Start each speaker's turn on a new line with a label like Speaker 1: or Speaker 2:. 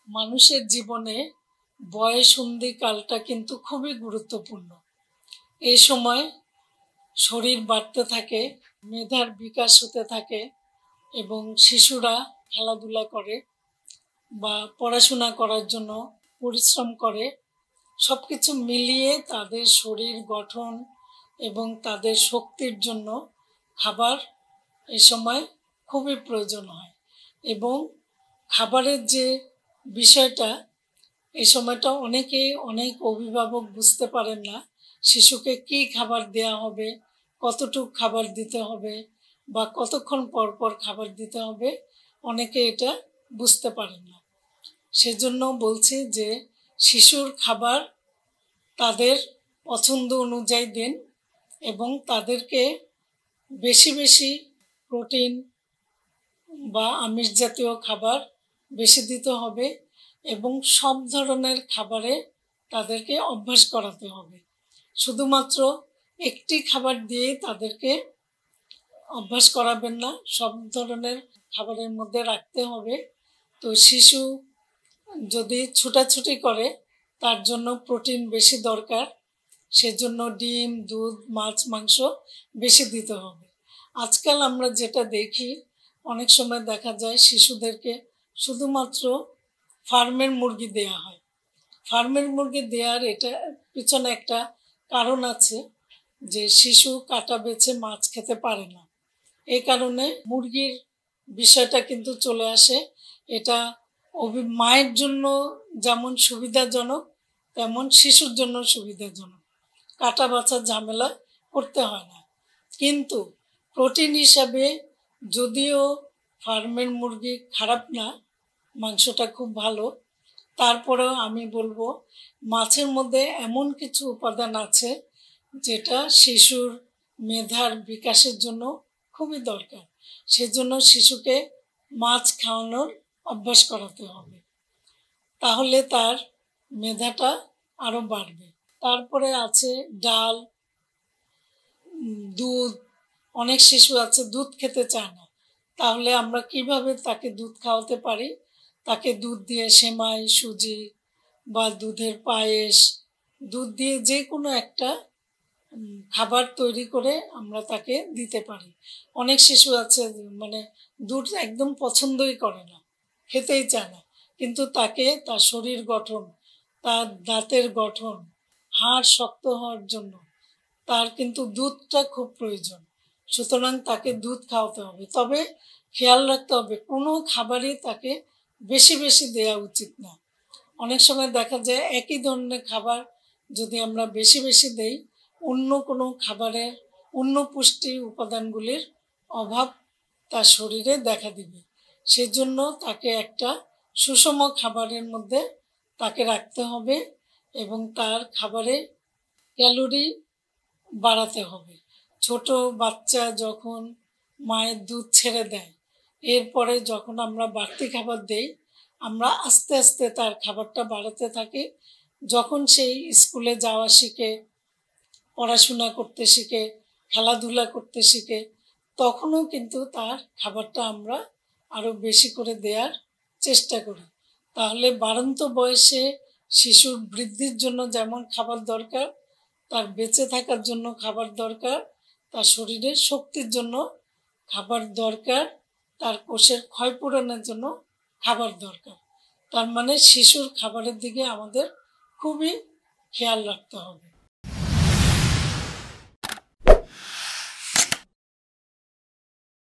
Speaker 1: মানুষের জীবনে বয়ঃসন্ধিকালটা কিন্তু খুবই গুরুত্বপূর্ণ। এই সময় শরীর বাড়তে থাকে, মেধার বিকাশ হতে থাকে এবং শিশুরা খেলাধুলা করে বা পড়াশোনা করার জন্য পরিশ্রম করে। সবকিছু মিলিয়ে তাদের শরীর গঠন এবং তাদের শক্তির জন্য খাবার এই সময় খুবই প্রয়োজন হয়। এবং খাবারের যে বিষয়টা, এই সময়টা অনেক অভিভাবক বুঝতে পারেন না শিশুকে কি খাবার দেয়া হবে, কতটুকু খাবার দিতে হবে বা কতক্ষণ পর পর খাবার দিতে হবে, অনেকে এটা বুঝতে পারেন না। সেজন্য বলছি যে শিশুর খাবার তাদের পছন্দ অনুযায়ী দিন এবং তাদেরকে বেশি বেশি প্রোটিন বা আমিষ জাতীয় খাবার বেশি দিতে হবে এবং সব ধরনের খাবারে তাদেরকে অভ্যাস করাতে হবে। শুধুমাত্র একটি খাবার দিয়েই তাদেরকে অভ্যাস করাবেন না, সব ধরনের খাবারের মধ্যে রাখতে হবে। তো শিশু যদি ছুটাছুটি করে তার জন্য প্রোটিন বেশি দরকার, সেজন্য ডিম, দুধ, মাছ, মাংস বেশি দিতে হবে। আজকাল আমরা যেটা দেখি, অনেক সময় দেখা যায় শিশুদেরকে শুধুমাত্র ফার্মের মুরগি দেয়া হয়। ফার্মের মুরগি দেওয়ার এটা পিছনে একটা কারণ আছে, যে শিশু কাঁটা বেছে মাছ খেতে পারে না। এই কারণে মুরগির বিষয়টা কিন্তু চলে আসে। এটা মায়ের জন্য যেমন সুবিধাজনক, তেমন শিশুর জন্য সুবিধাজনক। কাঁটা বাছার ঝামেলা করতে হয় না। কিন্তু প্রোটিন হিসাবে যদিও ফার্মের মুরগি খারাপ না, মাংসটা খুব ভালো, তারপরেও আমি বলবো মাছের মধ্যে এমন কিছু উপাদান আছে যেটা শিশুর মেধার বিকাশের জন্য খুবই দরকার। সেজন্য শিশুকে মাছ খাওয়ানোর অভ্যাস করাতে হবে, তাহলে তার মেধাটা আরো বাড়বে। তারপরে আছে ডাল, দুধ। অনেক শিশু আছে দুধ খেতে চায় না, তাহলে আমরা কিভাবে তাকে দুধ খাওয়াতে পারি? তাকে দুধ দিয়ে সেমাই, সুজি বা দুধের পায়েস, দুধ দিয়ে যে কোনো একটা খাবার তৈরি করে আমরা তাকে দিতে পারি। অনেক শিশু আছে মানে দুধ একদম পছন্দই করে না, খেতেই চায় না, কিন্তু তাকে তার শরীর গঠন, তার দাঁতের গঠন, হাড় শক্ত হওয়ার জন্য তার কিন্তু দুধটা খুব প্রয়োজন। সুতরাং তাকে দুধ খাওয়াতে হবে। তবে খেয়াল রাখতে হবে কোনো খাবারই তাকে বেশি বেশি দেওয়া উচিত না। অনেক সময় দেখা যায় একই ধরনের খাবার যদি আমরা বেশি বেশি দেই, অন্য কোনো খাবারের অন্য পুষ্টি উপাদানগুলির অভাব তার শরীরে দেখা দিবে। সেজন্য তাকে একটা সুষম খাবারের মধ্যে তাকে রাখতে হবে এবং তার খাবারে ক্যালোরি বাড়াতে হবে। ছোট বাচ্চা যখন মায়ের দুধ ছেড়ে দেয়, এরপরে যখন আমরা বাড়তি খাবার দেই, আমরা আস্তে আস্তে তার খাবারটা বাড়াতে থাকি। যখন সেই স্কুলে যাওয়া শিখে, পড়াশোনা করতে শিখে, খেলাধুলা করতে শিখে, তখনও কিন্তু তার খাবারটা আমরা আরো বেশি করে দেওয়ার চেষ্টা করি। তাহলে বাড়ন্ত বয়সে শিশুর বৃদ্ধির জন্য যেমন খাবার দরকার, তার বেঁচে থাকার জন্য খাবার দরকার, তার শরীরের শক্তির জন্য খাবার দরকার, তার কোষের ক্ষয়পূরণের জন্য খাবার দরকার। তার মানে শিশুর খাবারের দিকে আমাদের খুবই খেয়াল রাখতে হবে।